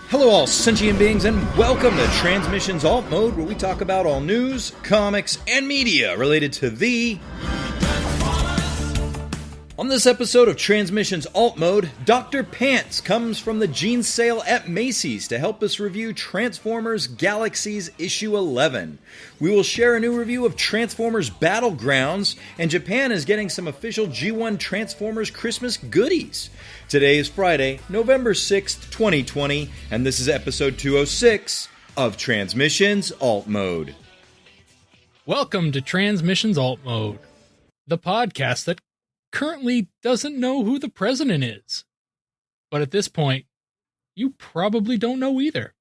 Hello all sentient beings and welcome to Transmissions Alt Mode, where we talk about all news, comics, and media related to the... On this episode of Transmissions Alt Mode, Dr. Pants comes from the Gene sale at Macy's to help us review Transformers Galaxies issue 11. We will share a new review of Transformers Battlegrounds, and Japan is getting some official G1 Transformers Christmas goodies. Today is Friday, November 6th, 2020, and this is episode 206 of Transmissions Alt Mode. Welcome to Transmissions Alt Mode, the podcast that currently doesn't know who the president is. But at this point, you probably don't know either.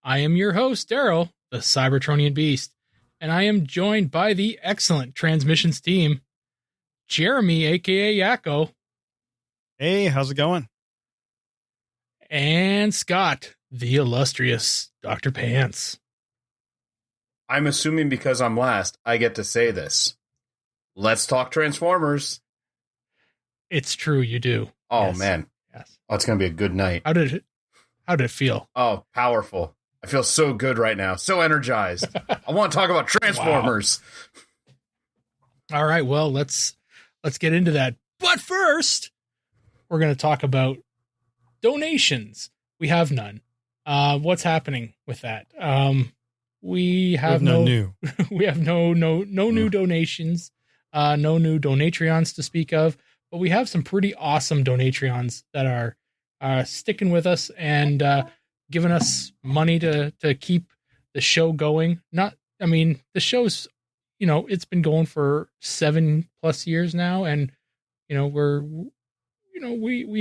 I am your host, Daryl, the Cybertronian Beast, and I am joined by the excellent Transmissions team, Jeremy, aka Yakko. Hey, how's it going? And Scott, the illustrious Dr. Pants. I'm assuming because I'm last, I get to say this. Let's talk Transformers. It's true, you do. Oh, yes. Man. Yes. Oh, it's going to be a good night. How did it feel? Oh, powerful. I feel so good right now. So energized. I want to talk about Transformers. Wow. All right, well, let's get into that. But first, we're going to talk about donations. We have none. What's happening with that? We have no new. We have no new donations. No new Donatreons to speak of, but we have some pretty awesome Donatreons that are sticking with us and giving us money to keep the show going. The show's, it's been going for 7+ years now, and we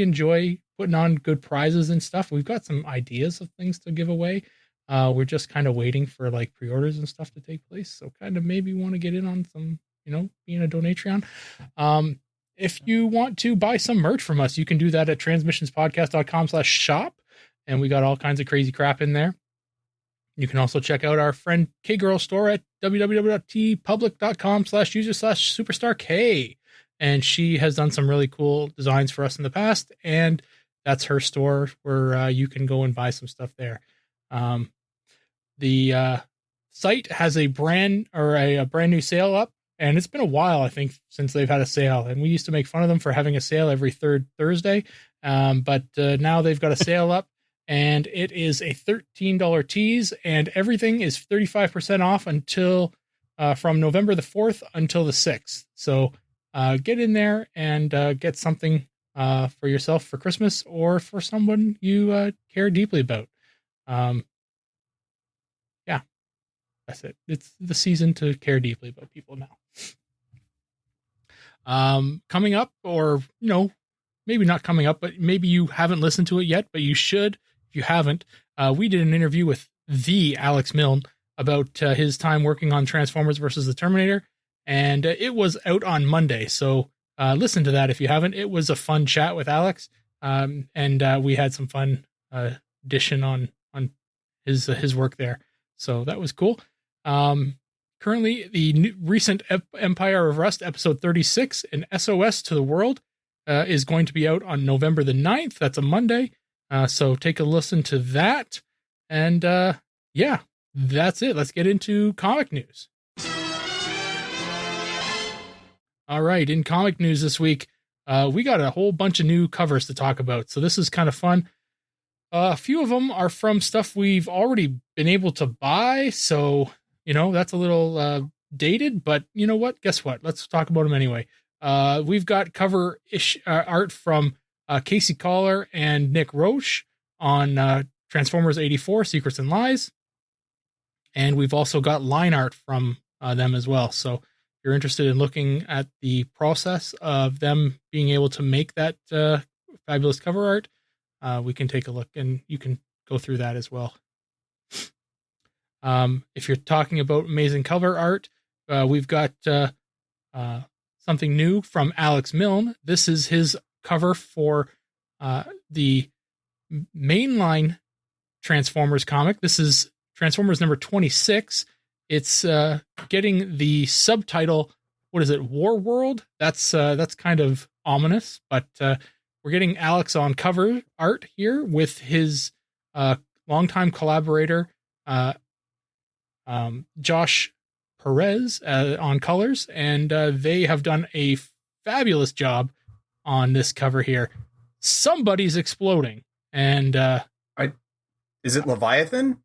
enjoy putting on good prizes and stuff. We've got some ideas of things to give away. We're just kind of waiting for like pre-orders and stuff to take place. So kind of maybe want to get in on some, being a Donatreon. If you want to buy some merch from us, you can do that at transmissionspodcast.com/shop. And we got all kinds of crazy crap in there. You can also check out our friend K-Girl store at www.tpublic.com/user/superstark. And she has done some really cool designs for us in the past. And that's her store where you can go and buy some stuff there. The site has a brand new sale up, and it's been a while, I think, since they've had a sale. And we used to make fun of them for having a sale every third Thursday. But now they've got a sale up, and it is a $13 tease, and everything is 35% off until from November the 4th until the 6th. So get in there and get something for yourself for Christmas or for someone you care deeply about. Yeah, that's it. It's the season to care deeply about people now. Coming up, or maybe not coming up, but maybe you haven't listened to it yet, but you should. If you haven't, we did an interview with the Alex Milne about his time working on Transformers versus the Terminator, and it was out on Monday. So listen to that if you haven't. It was a fun chat with Alex, and we had some fun addition on his work there. So that was cool. Currently, the recent Empire of Rust episode 36, an SOS to the World, is going to be out on November the 9th. That's a Monday. So take a listen to that. And yeah, that's it. Let's get into comic news. All right. In comic news this week, we got a whole bunch of new covers to talk about. So this is kind of fun. A few of them are from stuff we've already been able to buy. So, that's a little dated, but you know what? Guess what? Let's talk about them anyway. We've got cover art from Casey Collar and Nick Roche on Transformers 84, Secrets and Lies. And we've also got line art from them as well. So if you're interested in looking at the process of them being able to make that fabulous cover art, we can take a look and you can go through that as well. If you're talking about amazing cover art, we've got something new from Alex Milne. This is his cover for the mainline Transformers comic. This is Transformers number 26. It's getting the subtitle, what is it, War World? That's kind of ominous, but we're getting Alex on cover art here with his longtime collaborator, Josh Perez on colors, and they have done a fabulous job on this cover here. Somebody's exploding, and is it Leviathan?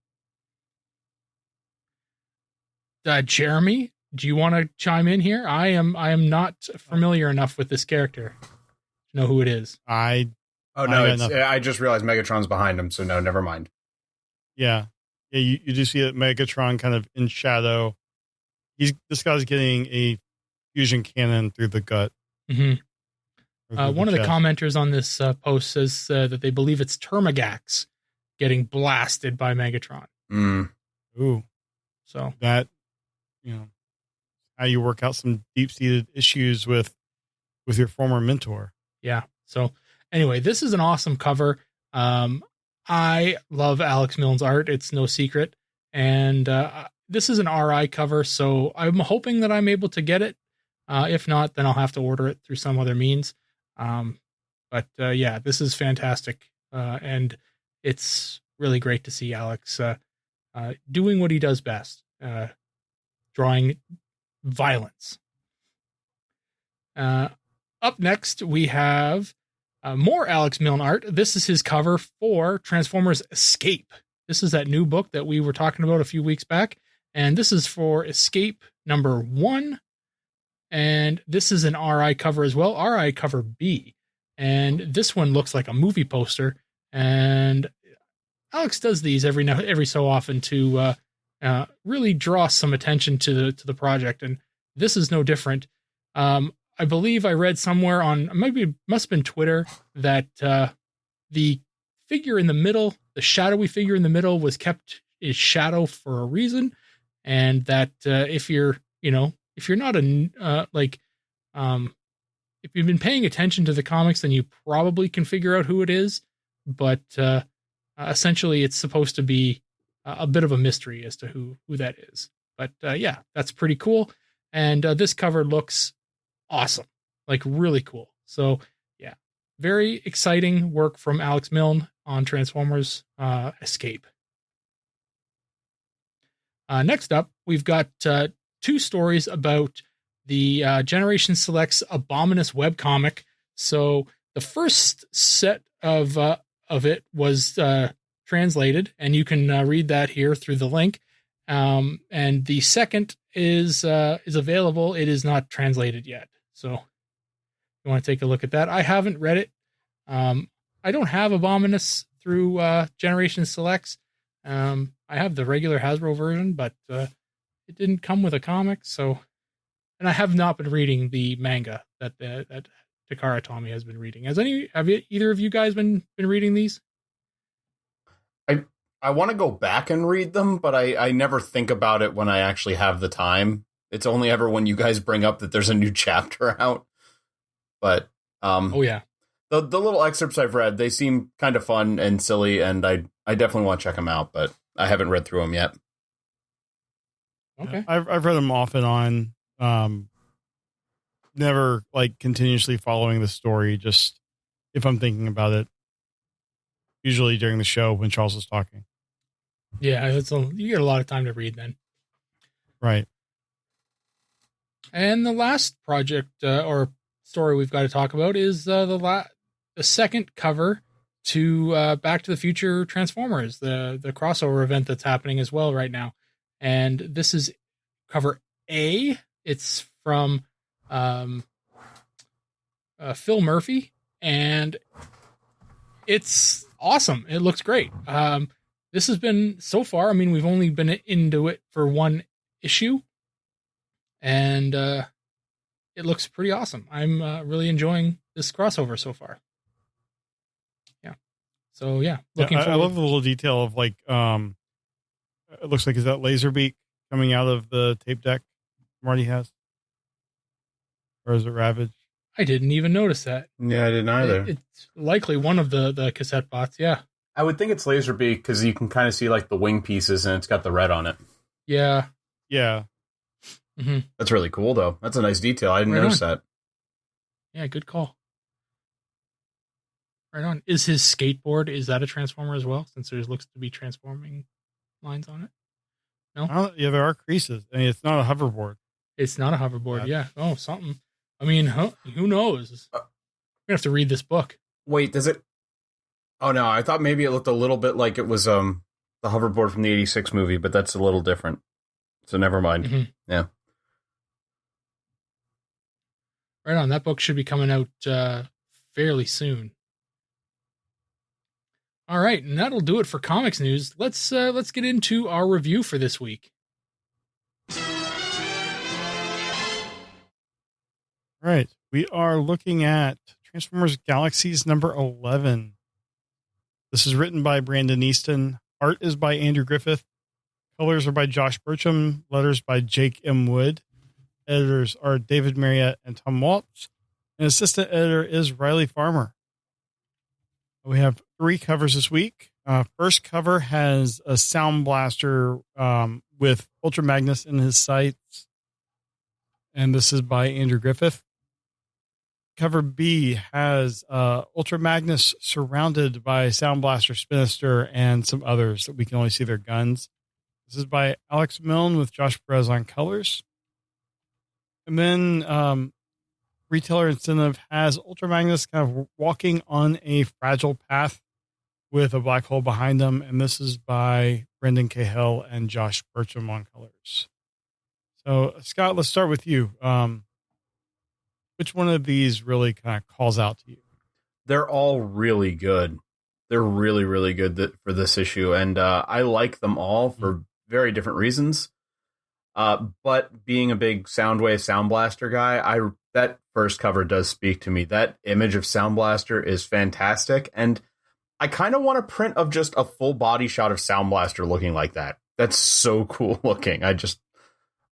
Jeremy, do you want to chime in here? I am not familiar enough with this character to know who it is. I just realized Megatron's behind him, so no, never mind. Yeah. You do see that Megatron kind of in shadow. This guy's getting a fusion cannon through the gut. Mm-hmm. One of the commenters on this post says that they believe it's Termagax getting blasted by Megatron. Ooh. So that, how you work out some deep-seated issues with your former mentor. Yeah. So anyway, this is an awesome cover. I love Alex Milne's art. It's no secret. And this is an RI cover, so I'm hoping that I'm able to get it. If not, then I'll have to order it through some other means. But this is fantastic. And it's really great to see Alex doing what he does best, drawing violence. Up next, we have more Alex Milne art. This is his cover for Transformers Escape. This is that new book that we were talking about a few weeks back. And this is for Escape #1. And this is an RI cover as well, RI cover B. And this one looks like a movie poster. And Alex does these every so often to really draw some attention to the project. And this is no different. I believe I read somewhere must have been Twitter, that the figure in the middle, the shadowy figure in the middle, was kept as shadow for a reason, and that if you're not if you've been paying attention to the comics, then you probably can figure out who it is. But essentially, it's supposed to be a bit of a mystery as to who that is. But that's pretty cool, and this cover looks awesome, like really cool. So yeah, very exciting work from Alex Milne on Transformers Escape. Next up, we've got two stories about the Generation Selects Abominus webcomic. So the first set of it was translated, and you can read that here through the link. And the second is available. It is not translated yet. So you want to take a look at that. I haven't read it. I don't have Abominus through Generation Selects. I have the regular Hasbro version, but it didn't come with a comic. So, and I have not been reading the manga that Takara Tomy has been reading. Have either of you guys been reading these? I want to go back and read them, but I never think about it when I actually have the time. It's only ever when you guys bring up that there's a new chapter out. But oh yeah, the little excerpts I've read, they seem kind of fun and silly, and I definitely want to check them out, but I haven't read through them yet. Okay, I've read them off and on. Never like continuously following the story. Just if I'm thinking about it, usually during the show when Charles is talking. Yeah, you get a lot of time to read then. Right. And the last project or story we've got to talk about is the second cover to Back to the Future Transformers, the crossover event that's happening as well right now. And this is cover A. It's from Phil Murphy, and it's awesome. It looks great. This has been, so far, I mean, we've only been into it for one issue, and it looks pretty awesome. I'm really enjoying this crossover so far. Yeah. So yeah, looking forward. I love the little detail of like, it looks like, is that Laserbeak coming out of the tape deck Marty has? Or is it Ravage? I didn't even notice that. Yeah, I didn't either. It's likely one of the cassette bots. Yeah. I would think it's Laserbeak because you can kind of see like the wing pieces and it's got the red on it. Yeah. Yeah. Mm-hmm. That's really cool, though. That's a nice detail. I didn't notice that. Yeah, good call. Right on. Is his skateboard, is that a transformer as well? Since there looks to be transforming lines on it? No? Yeah, there are creases. I mean, it's not a hoverboard. It's not a hoverboard. Yeah. Oh, something. I mean, who knows? We're going to have to read this book. Wait, does it? Oh, no. I thought maybe it looked a little bit like it was the hoverboard from the 86 movie, but that's a little different. So never mind. Mhm. Yeah. Right on. That book should be coming out fairly soon. All right, and that'll do it for comics news. Let's get into our review for this week. All right. We are looking at Transformers Galaxies number 11. This is written by Brandon Easton. Art is by Andrew Griffith. Colors are by Josh Burcham. Letters by Jake M. Wood. Editors are David Marriott and Tom Waltz. And assistant editor is Riley Farmer. We have 3 covers this week. First cover has a Sound Blaster with Ultra Magnus in his sights. And this is by Andrew Griffith. Cover B has Ultra Magnus surrounded by Sound Blaster, Spinister, and some others that we can only see their guns. This is by Alex Milne with Josh Perez on colors. And then Retailer Incentive has Ultra Magnus kind of walking on a fragile path with a black hole behind them. And this is by Brendan Cahill and Josh Burcham on colors. So, Scott, let's start with you. Which one of these really kind of calls out to you? They're all really good. They're really, really good for this issue. And I like them all for very different reasons. But being a big Soundwave Sound Blaster guy, that first cover does speak to me. That image of Sound Blaster is fantastic. And I kind of want a print of just a full body shot of Sound Blaster looking like that. That's so cool looking. I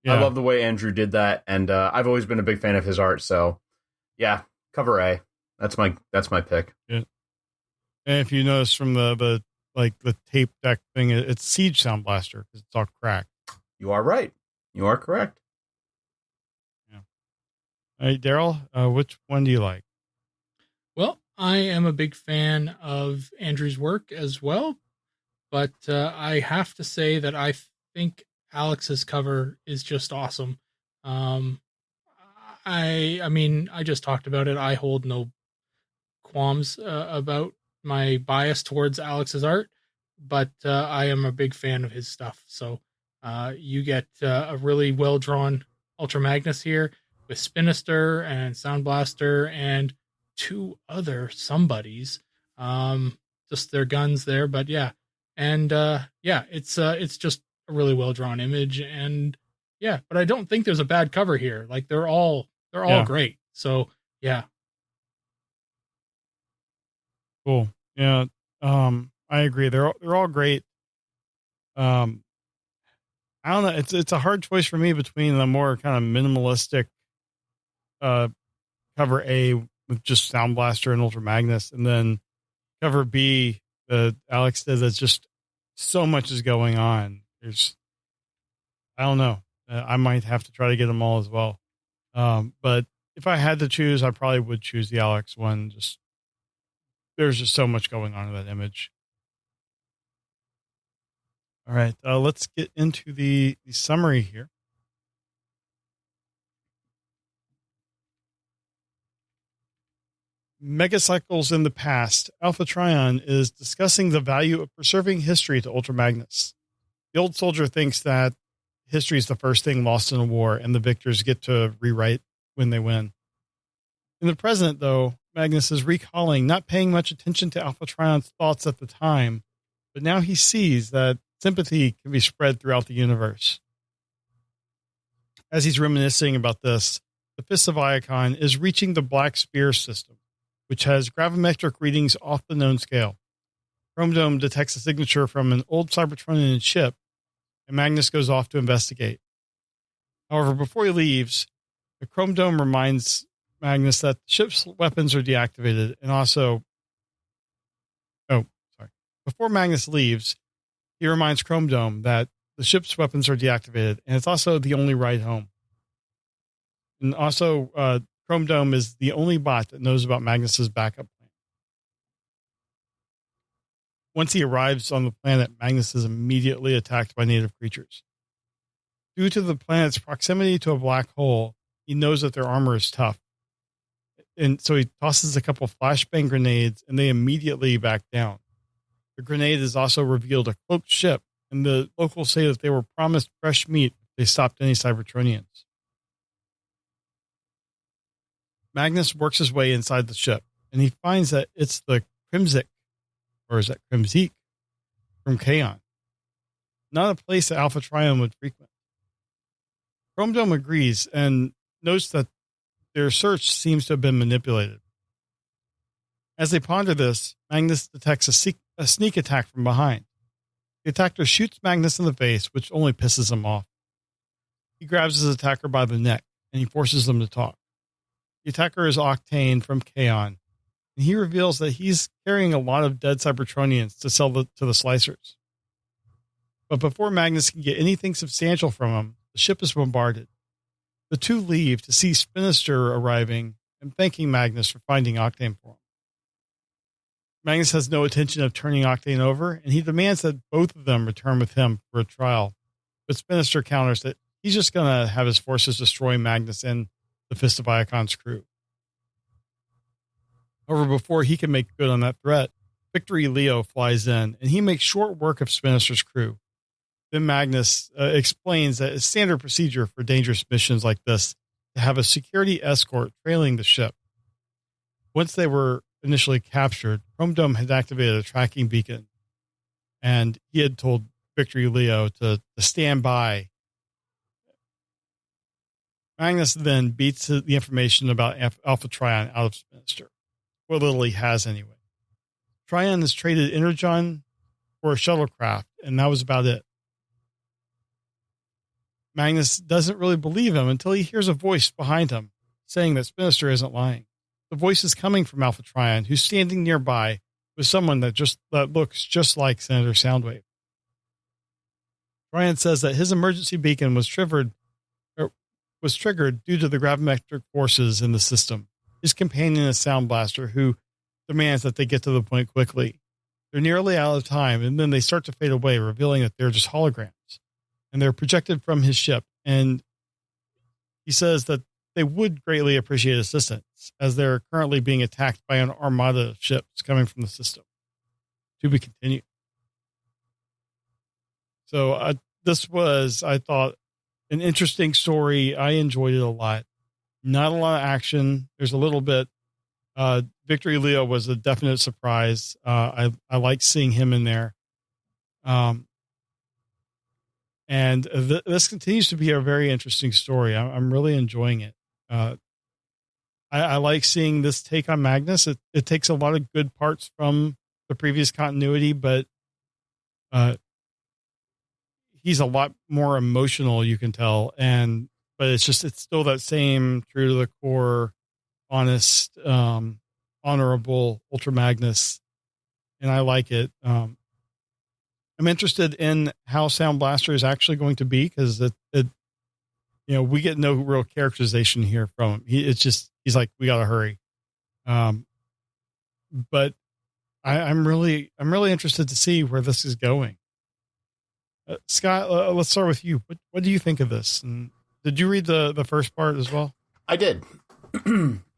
love the way Andrew did that. And I've always been a big fan of his art. So yeah, cover A. That's my pick. Yeah. And if you notice from the tape deck thing, it's Siege Sound Blaster because it's all cracked. You are right. You are correct. Yeah. All right, Daryl, which one do you like? Well, I am a big fan of Andrew's work as well, but I have to say that I think Alex's cover is just awesome. I mean, I just talked about it. I hold no qualms about my bias towards Alex's art, but I am a big fan of his stuff. So you get a really well-drawn Ultra Magnus here with Spinister and Sound Blaster and 2 other somebodies. Just their guns there, but yeah. And it's just a really well-drawn image, and yeah, but I don't think there's a bad cover here. Like they're all great. So yeah. Cool. Yeah. I agree. They're all great. I don't know. It's a hard choice for me between the more kind of minimalistic cover A with just Sound Blaster and Ultra Magnus, and then cover B that Alex did. That's just so much is going on. I don't know. I might have to try to get them all as well. But if I had to choose, I probably would choose the Alex one. There's just so much going on in that image. All right, let's get into the summary here. Megacycles in the past, Alpha Trion is discussing the value of preserving history to Ultra Magnus. The old soldier thinks that history is the first thing lost in a war, and the victors get to rewrite when they win. In the present, though, Magnus is recalling not paying much attention to Alpha Trion's thoughts at the time, but now he sees that sympathy can be spread throughout the universe. As he's reminiscing about this, the Fist of Iacon is reaching the Black Spear system, which has gravimetric readings off the known scale. Chrome Dome detects a signature from an old Cybertronian ship, and Magnus goes off to investigate. However, before he leaves, the Chrome Dome reminds Magnus that the ship's weapons are deactivated, and also... Before Magnus leaves, he reminds Chrome Dome that the ship's weapons are deactivated, and it's also the only ride home. And also, Chrome Dome is the only bot that knows about Magnus's backup plan. once he arrives on the planet, Magnus is immediately attacked by native creatures. Due to the planet's proximity to a black hole, he knows that their armor is tough. And so he tosses a couple flashbang grenades, and they immediately back down. The grenade is also revealed a cloaked ship, and the locals say that they were promised fresh meat if they stopped any Cybertronians. Magnus works his way inside the ship, and he finds that it's the Crimzik, or is that Crimzik, from Kaon. Not a place that Alpha Trion would frequent. Chrome Dome agrees and notes that their search seems to have been manipulated. As they ponder this, Magnus detects a sneak attack from behind. The attacker shoots Magnus in the face, which only pisses him off. He grabs his attacker by the neck, and he forces them to talk. The attacker is Octane from Kaon, and he reveals that he's carrying a lot of dead Cybertronians to sell to the slicers. But before Magnus can get anything substantial from him, the ship is bombarded. The two leave to see Spinister arriving and thanking Magnus for finding Octane for him. Magnus has no intention of turning Octane over, and he demands that both of them return with him for a trial. But Spinister counters that he's just going to have his forces destroy Magnus and the Fist of Iacon's crew. However, before he can make good on that threat, Victory Leo flies in, and he makes short work of Spinister's crew. Then Magnus explains that it's standard procedure for dangerous missions like this to have a security escort trailing the ship. Once they were initially captured, Chrome Dome had activated a tracking beacon, and he had told Victory Leo to stand by. Magnus then beats the information about Alpha Trion out of Spinister. What little he has anyway. Trion has traded Energon for a shuttlecraft, and that was about it. Magnus doesn't really believe him until he hears a voice behind him saying that Spinister isn't lying. The voice is coming from Alpha Trion, who's standing nearby with someone that looks just like Senator Soundwave. Trion says that his emergency beacon was triggered due to the gravimetric forces in the system. His companion is Sound Blaster, who demands that they get to the point quickly. They're nearly out of time, and then they start to fade away, revealing that they're just holograms. And they're projected from his ship. And he says that they would greatly appreciate assistance, as they're currently being attacked by an armada of ships coming from the system. To be continued. So this was, I thought, an interesting story. I enjoyed it a lot. Not a lot of action. There's a little bit. Victory Leo was a definite surprise. I like seeing him in there. And this continues to be a very interesting story. I'm really enjoying it. I like seeing this take on Magnus. It takes a lot of good parts from the previous continuity, but he's a lot more emotional, you can tell. But it's still that same true to the core, honest, honorable Ultra Magnus. And I like it. I'm interested in how Sound Blaster is actually going to be, because we get no real characterization here from him. He's like, we got to hurry. But I'm really interested to see where this is going. Scott, let's start with you. What do you think of this? And did you read the first part as well? I did.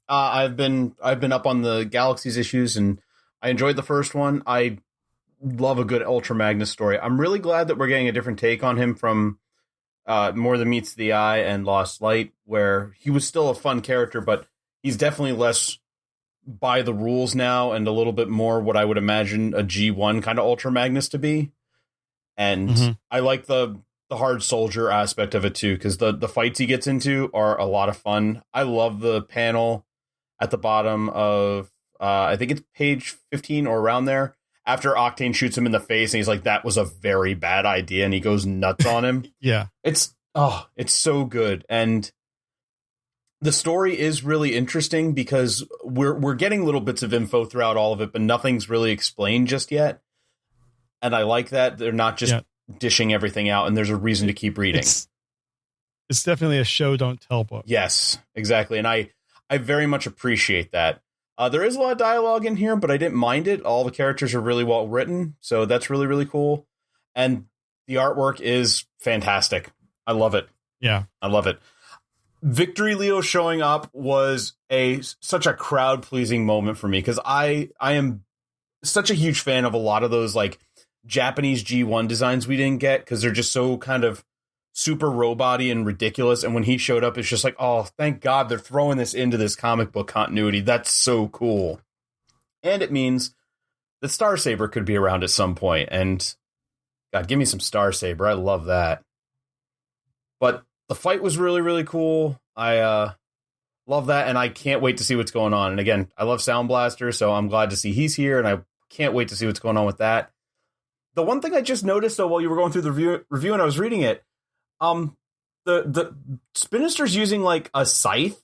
I've been up on the Galaxies issues, and I enjoyed the first one. I love a good Ultra Magnus story. I'm really glad that we're getting a different take on him from More Than Meets the Eye and Lost Light, where he was still a fun character, but he's definitely less by the rules now and a little bit more what I would imagine a G1 kind of Ultra Magnus to be. And I like the hard soldier aspect of it too, because the fights he gets into are a lot of fun. I love the panel at the bottom of I think it's page 15 or around there, after Octane shoots him in the face and he's like, that was a very bad idea, and he goes nuts on him. Yeah. It's so good. And the story is really interesting because we're getting little bits of info throughout all of it, but nothing's really explained just yet. And I like that they're not just dishing everything out, and there's a reason to keep reading. It's definitely a show don't tell book. Yes, exactly. And I very much appreciate that. There is a lot of dialogue in here, but I didn't mind it. All the characters are really well written, so that's really, really cool. And the artwork is fantastic. I love it. Yeah. I love it. Victory Leo showing up was such a crowd-pleasing moment for me, because I am such a huge fan of a lot of those like Japanese G1 designs we didn't get, because they're just so kind of super robot-y and ridiculous. And when he showed up, it's just like, oh, thank God they're throwing this into this comic book continuity. That's so cool. And it means that Starsaber could be around at some point. And God, give me some Starsaber. I love that. But the fight was really, really cool. I love that, and I can't wait to see what's going on. And again, I love Sound Blaster, so I'm glad to see he's here, and I can't wait to see what's going on with that. The one thing I just noticed, though, while you were going through the review and I was reading it, the Sinister's using like a scythe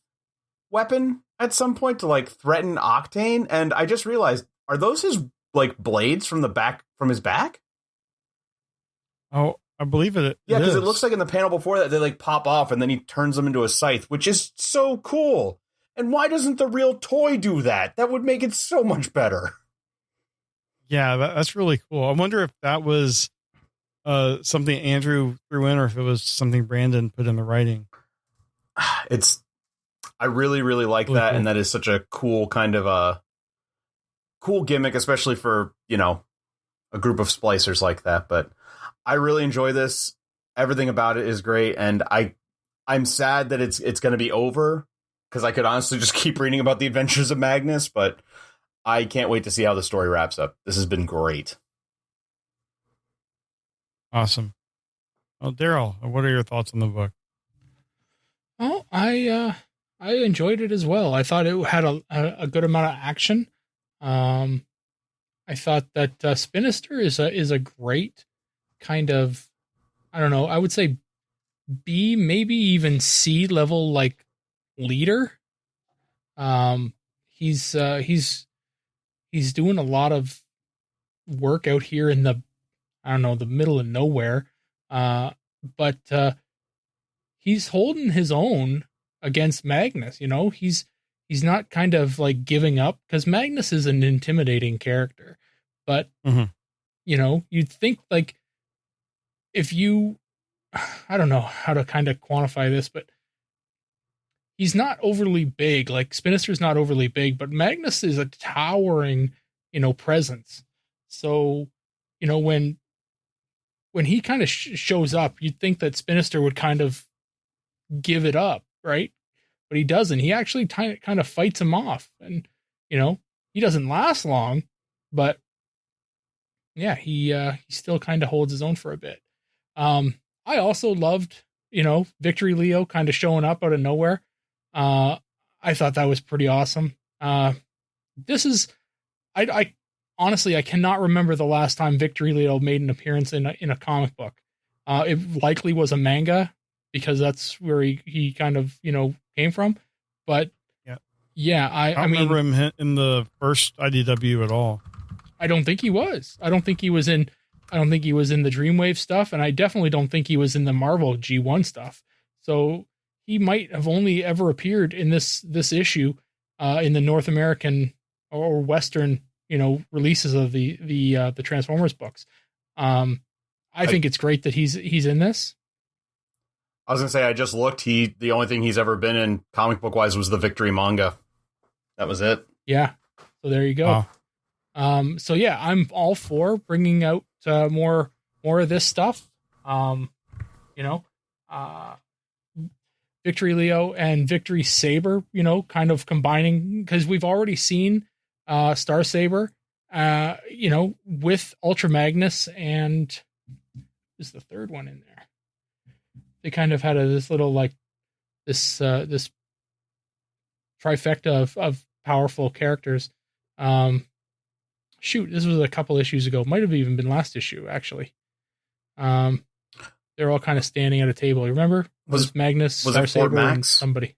weapon at some point to like threaten Octane, and I just realized, are those his like blades from his back? Oh, I believe it. Yeah, because it looks like in the panel before that they like pop off and then he turns them into a scythe, which is so cool. And why doesn't the real toy do that? That would make it so much better. Yeah, that's really cool. I wonder if that was something Andrew threw in, or if it was something Brandon put in the writing. I really, really like Really that, cool. and that is such a cool kind of a cool gimmick, especially for, you know, a group of splicers like that. But I really enjoy this. Everything about it is great, and I'm sad that it's going to be over, because I could honestly just keep reading about the adventures of Magnus, but I can't wait to see how the story wraps up. This has been great. Awesome. Well, Daryl, what are your thoughts on the book? Oh, I enjoyed it as well. I thought it had a good amount of action. I thought that Spinister is a great kind of, I don't know, I would say B, maybe even C level like leader. He's doing a lot of work out here in the, I don't know, the middle of nowhere. But he's holding his own against Magnus, you know. He's not kind of like giving up, because Magnus is an intimidating character. But you know, you'd think like, if you, I don't know how to kind of quantify this, but he's not overly big. Like Spinister's not overly big, but Magnus is a towering, you know, presence. So, you know, when he kind of shows up, you'd think that Spinister would kind of give it up, right? But he doesn't. He actually kind of fights him off, and you know, he doesn't last long, but yeah, he still kind of holds his own for a bit. I also loved, you know, Victory Leo kind of showing up out of nowhere. I thought that was pretty awesome. This is, I honestly, I cannot remember the last time Victory Leo made an appearance in a comic book. It likely was a manga, because that's where he kind of, you know, came from. But yeah, I don't remember him in the first IDW at all. I don't think he was. I don't think he was in the Dreamwave stuff, and I definitely don't think he was in the Marvel G1 stuff. So he might have only ever appeared in this issue in the North American or Western, you know, releases of the Transformers books. I think it's great that he's in this. I was gonna say, I just looked. The only thing he's ever been in comic book wise was the Victory manga. That was it. Yeah. So there you go. Oh. So yeah, I'm all for bringing out more of this stuff. You know, Victory Leo and Victory Saber, you know, kind of combining, because we've already seen Star Saber, you know, with Ultra Magnus, and is the third one in there. They kind of had this little like this trifecta of powerful characters. Shoot, this was a couple issues ago. Might have even been last issue, actually. They're all kind of standing at a table. You remember? Was Magnus, was it Fort Max? Somebody.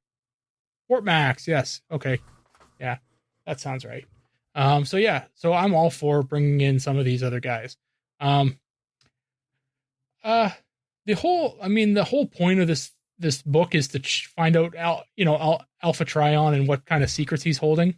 Fort Max, yes. Okay. Yeah, that sounds right. So yeah, so I'm all for bringing in some of these other guys. The whole point of this book is to find out, Alpha Trion and what kind of secrets he's holding.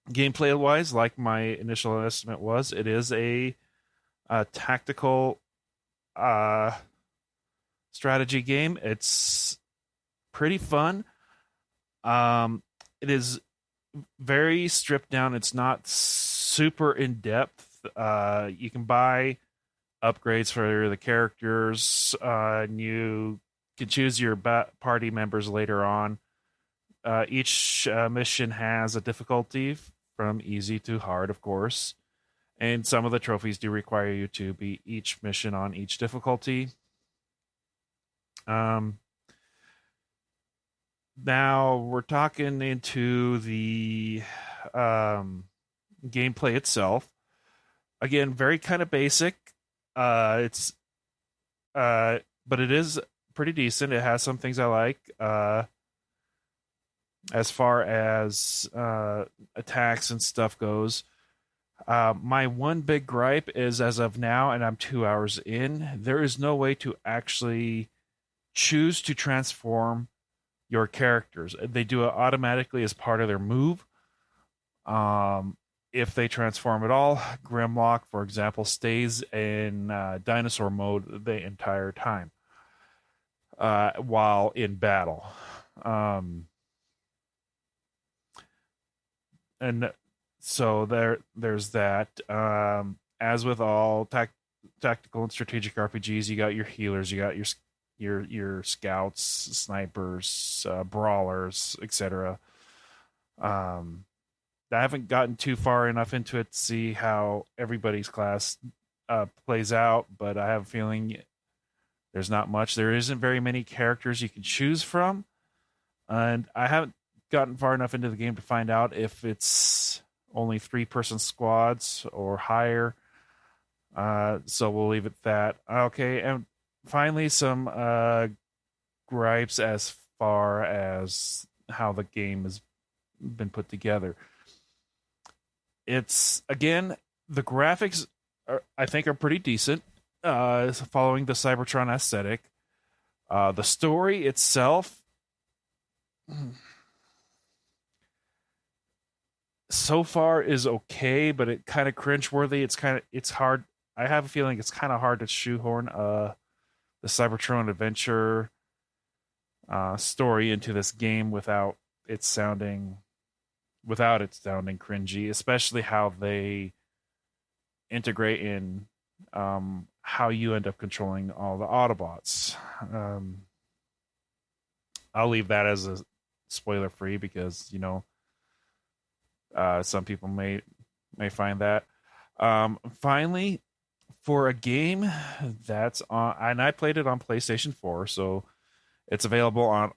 Gameplay wise, like my initial estimate was, it is a tactical strategy game. It's pretty fun. It is very stripped down. It's not super in depth. You can buy upgrades for the characters, and you can choose your party members later on. Each mission has a difficulty from easy to hard, of course. And some of the trophies do require you to beat each mission on each difficulty. Now we're talking into the gameplay itself. Again, very kind of basic. But it is pretty decent. It has some things I like. As far as attacks and stuff goes. My one big gripe is, as of now, and I'm 2 hours in, there is no way to actually choose to transform your characters. They do it automatically as part of their move. If they transform at all, Grimlock, for example, stays in dinosaur mode the entire time while in battle. And so there's that. As with all tactical and strategic RPGs, you got your healers, you got your scouts, snipers, brawlers, etc. I haven't gotten too far enough into it to see how everybody's class plays out, but I have a feeling there's not much. There isn't very many characters you can choose from, and I haven't gotten far enough into the game to find out if it's only 3-person squads or higher. So we'll leave it at that. Okay, and finally some gripes as far as how the game has been put together. It's, again, the graphics I think are pretty decent, following the Cybertron aesthetic. The story itself, so far, is okay, but it kind of cringeworthy. It's hard. I have a feeling it's kind of hard to shoehorn the Cybertron adventure story into this game without it sounding cringy, especially how they integrate in how you end up controlling all the Autobots. I'll leave that as a spoiler free because, some people may find that. Finally, for a game that's on, and I played it on PlayStation 4, so it's available on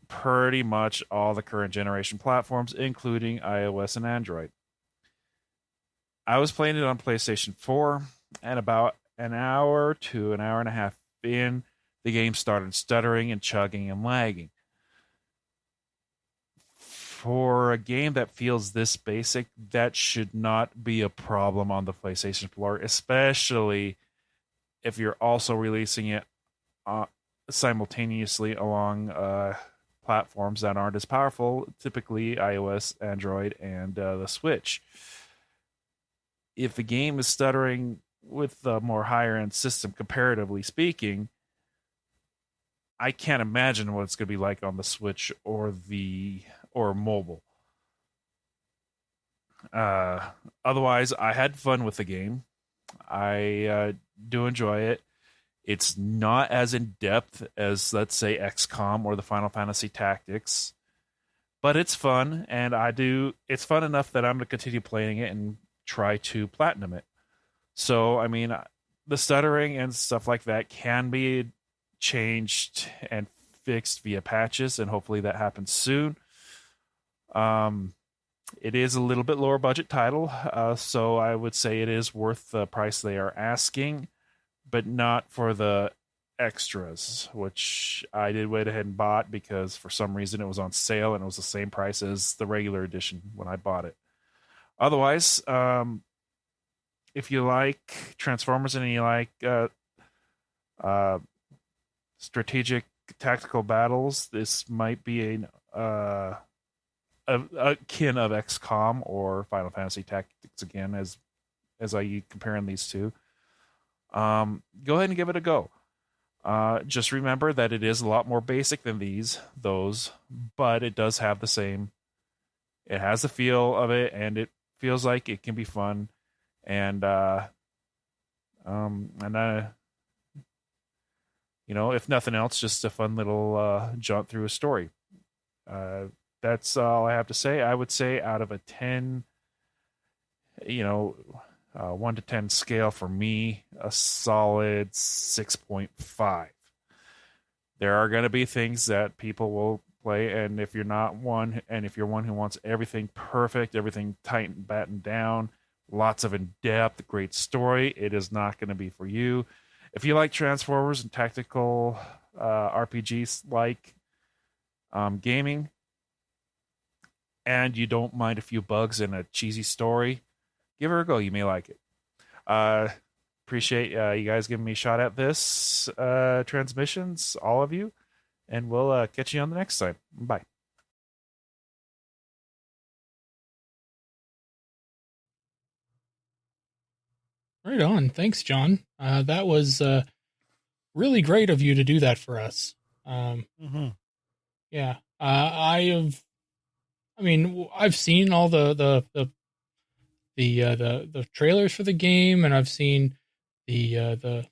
pretty much all the current generation platforms, including iOS and Android. I was playing it on PlayStation 4, and about an hour to an hour and a half in, the game started stuttering and chugging and lagging. For a game that feels this basic, that should not be a problem on the PlayStation 4, especially if you're also releasing it simultaneously along platforms that aren't as powerful, typically iOS, Android, and the Switch. If the game is stuttering with a more higher-end system, comparatively speaking, I can't imagine what it's going to be like on the Switch or mobile. Otherwise, I had fun with the game. I do enjoy it. It's not as in-depth as, let's say, XCOM or the Final Fantasy Tactics, but it's fun, and it's fun enough that I'm going to continue playing it and try to platinum it. So, I mean, the stuttering and stuff like that can be changed and fixed via patches, and hopefully that happens soon. It is a little bit lower budget title, so I would say it is worth the price they are asking, but not for the extras, which I did wait ahead and bought because for some reason it was on sale and it was the same price as the regular edition when I bought it. Otherwise, if you like Transformers and you like strategic tactical battles, this might be a kin of XCOM or Final Fantasy Tactics again, as I comparing these two. Go ahead and give it a go. Just remember that it is a lot more basic than those, but it does have the same. It has the feel of it, and it feels like it can be fun, and if nothing else, just a fun little jaunt through a story. That's all I have to say. I would say out of a 10, 1 to 10 scale for me, a solid 6.5. There are going to be things that people will play, and if you're one who wants everything perfect, everything tight and battened down, lots of in-depth, great story, it is not going to be for you. If you like Transformers and tactical RPGs like gaming, and you don't mind a few bugs and a cheesy story, give her a go. You may like it. Appreciate you guys giving me a shot at this transmissions, all of you, and we'll catch you on the next time. Bye. Right on. Thanks, John. That was really great of you to do that for us. Yeah. I've seen all the trailers for the game, and I've seen the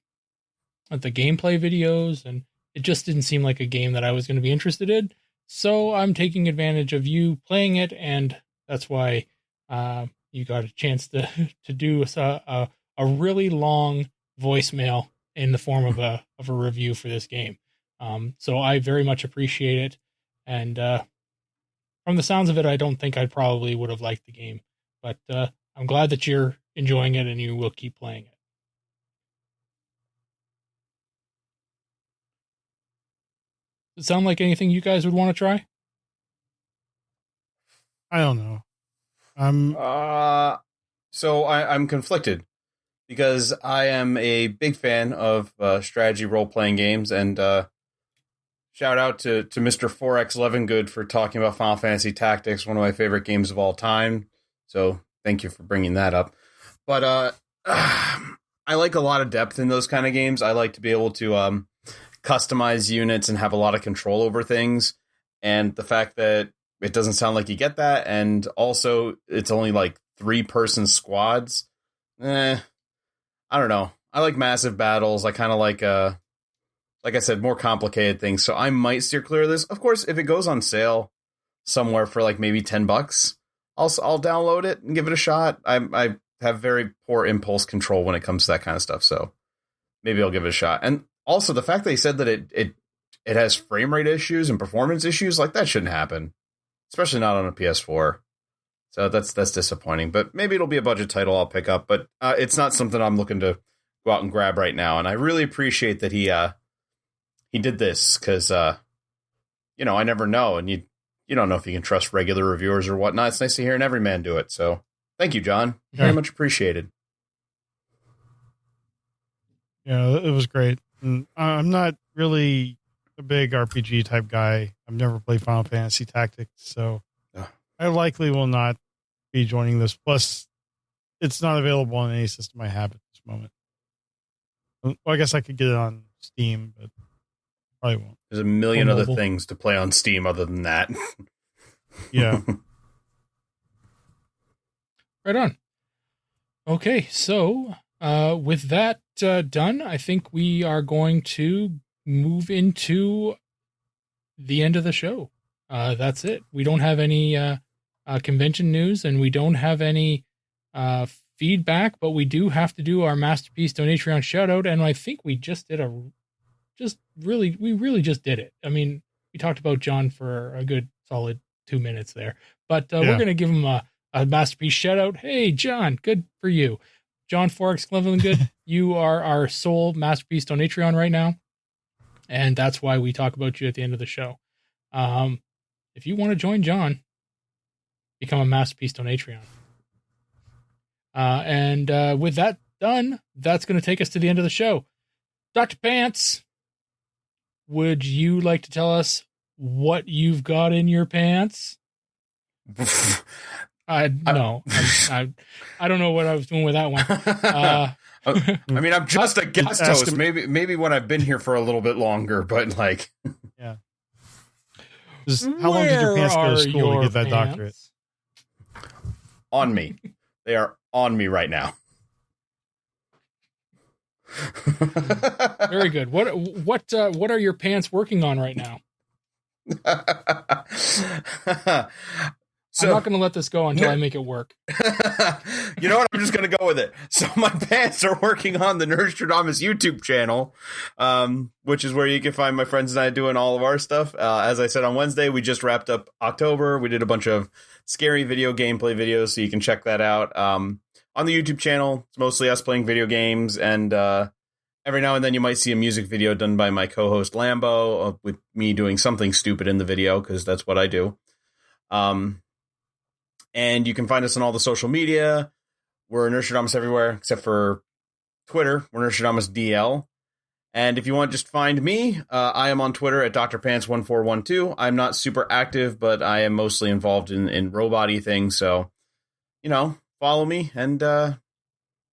gameplay videos, and it just didn't seem like a game that I was going to be interested in. So I'm taking advantage of you playing it, and that's why you got a chance to do a really long voicemail in the form of a review for this game. So I very much appreciate it, and from the sounds of it, I don't think I probably would have liked the game, but I'm glad that you're enjoying it and you will keep playing it. Does it sound like anything you guys would want to try? I don't know. So I'm conflicted because I am a big fan of strategy role-playing games, and shout out to Mr. 4X Levengood for talking about Final Fantasy Tactics, one of my favorite games of all time. So thank you for bringing that up. But I like a lot of depth in those kind of games. I like to be able to customize units and have a lot of control over things. And the fact that it doesn't sound like you get that, and also it's only like 3-person squads. I don't know. I like massive battles. I kind of like I said, more complicated things. So I might steer clear of this. Of course, if it goes on sale somewhere for like maybe $10, I'll download it and give it a shot. I have very poor impulse control when it comes to that kind of stuff. So maybe I'll give it a shot. And also the fact that he said that it has frame rate issues and performance issues, like that shouldn't happen, especially not on a PS4. So that's disappointing, but maybe it'll be a budget title I'll pick up, but it's not something I'm looking to go out and grab right now. And I really appreciate that he did this, because I never know, and you don't know if you can trust regular reviewers or whatnot. It's nice to hear an everyman do it. So thank you, John. Very much appreciated. Yeah, it was great. And I'm not really a big RPG type guy. I've never played Final Fantasy Tactics, so I likely will not be joining this. Plus, it's not available on any system I have at this moment. Well, I guess I could get it on Steam, but probably won't. There's a million other things to play on Steam other than that. Yeah. Right on. Okay, so with that done, I think we are going to move into the end of the show. That's it. We don't have any convention news, and we don't have any feedback, but we do have to do our Masterpiece Donatreon shout out, and I think we just did we really just did it. I mean, we talked about John for a good solid 2 minutes there, but we're going to give him a Masterpiece shout out. Hey, John, good for you. John 4X Cleveland, good. You are our sole Masterpiece Donatreon right now, and that's why we talk about you at the end of the show. If you want to join John, become a Masterpiece Donatreon. And with that done, that's going to take us to the end of the show. Dr. Pants, would you like to tell us what you've got in your pants? No, I don't know what I was doing with that one. I mean, I'm just a guest host. Maybe when I've been here for a little bit longer, but like, yeah. How long did your pants go to school to get that doctorate? On me. They are on me right now. Very good. What are your pants working on right now? I'm not going to let this go until I make it work. You know what? I'm just going to go with it. So my pants are working on the Nerdstradamus YouTube channel, which is where you can find my friends and I doing all of our stuff. As I said on Wednesday, we just wrapped up October. We did a bunch of scary video gameplay videos, so you can check that out. On the YouTube channel, it's mostly us playing video games, and every now and then you might see a music video done by my co-host Lambo, with me doing something stupid in the video, because that's what I do. And you can find us on all the social media. We're Nerdstradamus everywhere, except for Twitter. We're Nerdstradamus DL. And if you want, just find me. I am on Twitter at drpants1412. I'm not super active, but I am mostly involved in robot-y things. So, follow me, and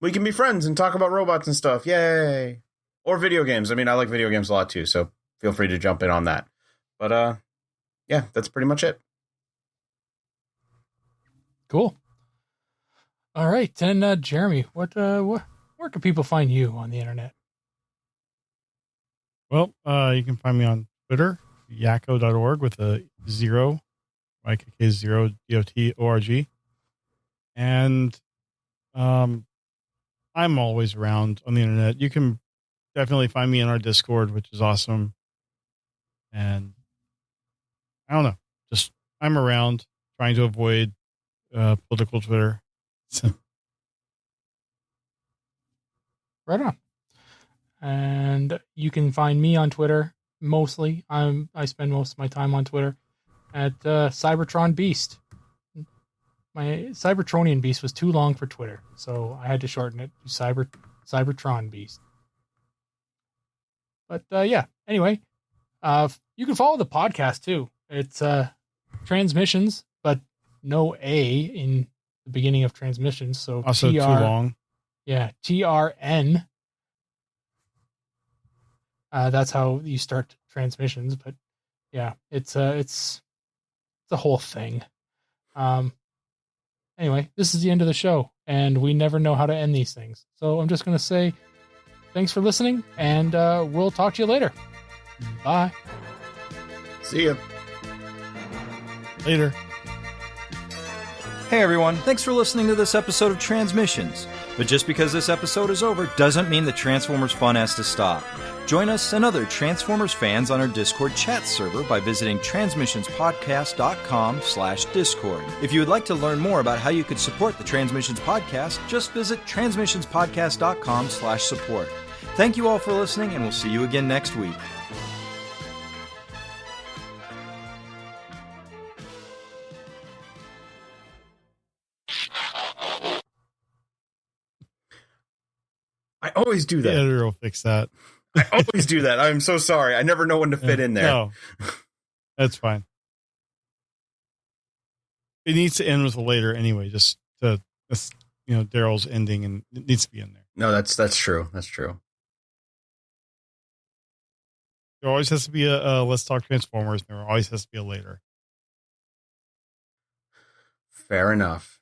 we can be friends and talk about robots and stuff. Yay! Or video games. I mean, I like video games a lot, too, so feel free to jump in on that. But, yeah, that's pretty much it. Cool. All right, and Jeremy, where can people find you on the internet? Well, you can find me on Twitter, yakko.org with a 0, YKK0, DOT.org. And I'm always around on the internet. You can definitely find me in our Discord, which is awesome. And I don't know, just I'm around trying to avoid political Twitter. So. Right on. And you can find me on Twitter mostly. I spend most of my time on Twitter at Cybertron Beast. My Cybertronian Beast was too long for Twitter, so I had to shorten it to Cybertron Beast. But yeah, anyway, you can follow the podcast too. It's Transmissions, but no A in the beginning of Transmissions. So also too long. Yeah, TRN. That's how you start Transmissions, but yeah, it's a whole thing. Anyway, this is the end of the show, and we never know how to end these things. So I'm just going to say thanks for listening, and we'll talk to you later. Bye. See ya. Later. Hey everyone, thanks for listening to this episode of Transmissions. But just because this episode is over doesn't mean the Transformers fun has to stop. Join us and other Transformers fans on our Discord chat server by visiting transmissionspodcast.com/discord. If you would like to learn more about how you could support the Transmissions podcast, just visit transmissionspodcast.com/support. Thank you all for listening, and we'll see you again next week. I always do that. The editor will fix that. I always do that. I'm so sorry. I never know when to fit in there. No, that's fine. It needs to end with a later anyway. Just to, Daryl's ending, and it needs to be in there. No, that's true. That's true. There always has to be a Let's Talk Transformers. And there always has to be a later. Fair enough.